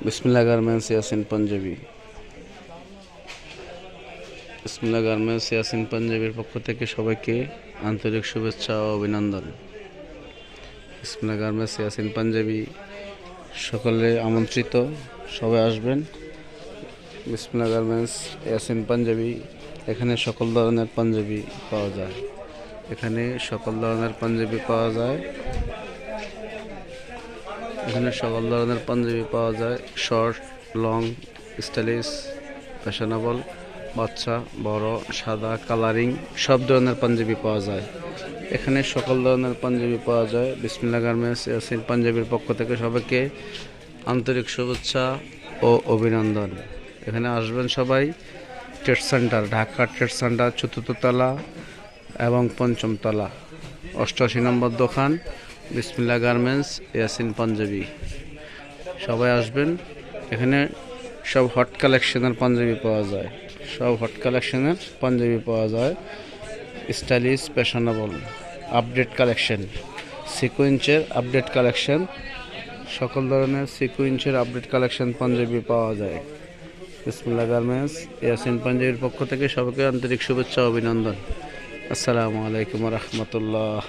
বিসমিল্লাহ গার্মেন্টস ইয়াসিন পাঞ্জাবি। বিসমিল্লাহ গার্মেন্টস ইয়াসিন পাঞ্জাবির পক্ষ থেকে সবাইকে আন্তরিক শুভেচ্ছা ও অভিনন্দন। বিসমিল্লাহ গার্মেন্টস ইয়াসিন পাঞ্জাবি, সকলে আমন্ত্রিত, সবাই আসবেন। বিসমিল্লাহ গার্মেন্টস ইয়াসিন পাঞ্জাবি, এখানে সকল ধরনের পাঞ্জাবি পাওয়া যায়। এখানে সকল ধরনের পাঞ্জাবি পাওয়া যায়। এখানে সকল ধরনের পাঞ্জাবি পাওয়া যায়, শর্ট, লং, স্টাইলিশ, ফ্যাশনেবল, বাচ্চা, বড়, সাদা, কালারিং, সব ধরনের পাঞ্জাবি পাওয়া যায়। এখানে সকল ধরনের পাঞ্জাবি পাওয়া যায়। বিসমিল্লাহ গার্মেন্টস ইয়াসিন পাঞ্জাবির পক্ষ থেকে সবাইকে আন্তরিক শুভেচ্ছা ও অভিনন্দন। এখানে আসবেন সবাই। Trade centre, Dhaka trade centre, ৪র্থ তলা এবং ৫ম তলা, ৮৮ নম্বর দোকান, বিসমিল্লাহ গার্মেন্টস ইয়াসিন পাঞ্জাবি। সবাই আসবেন। এখানে সব হট কালেকশনের পাঞ্জাবি পাওয়া যায়। সব হট কালেকশনের পাঞ্জাবি পাওয়া যায়, স্টাইলিশ, ফ্যাশনেবল, আপডেট কালেকশন, সিকোয়েন্সের আপডেট কালেকশন, সকল ধরনের সিকোয়েন্সের আপডেট কালেকশন পাঞ্জাবি পাওয়া যায়। বিসমিল্লাহ গার্মেন্টস ইয়াসিন পাঞ্জাবির পক্ষ থেকে সবাইকে আন্তরিক শুভেচ্ছা ও অভিনন্দন। আসসালামু আলাইকুম ওয়া রাহমাতুল্লাহ।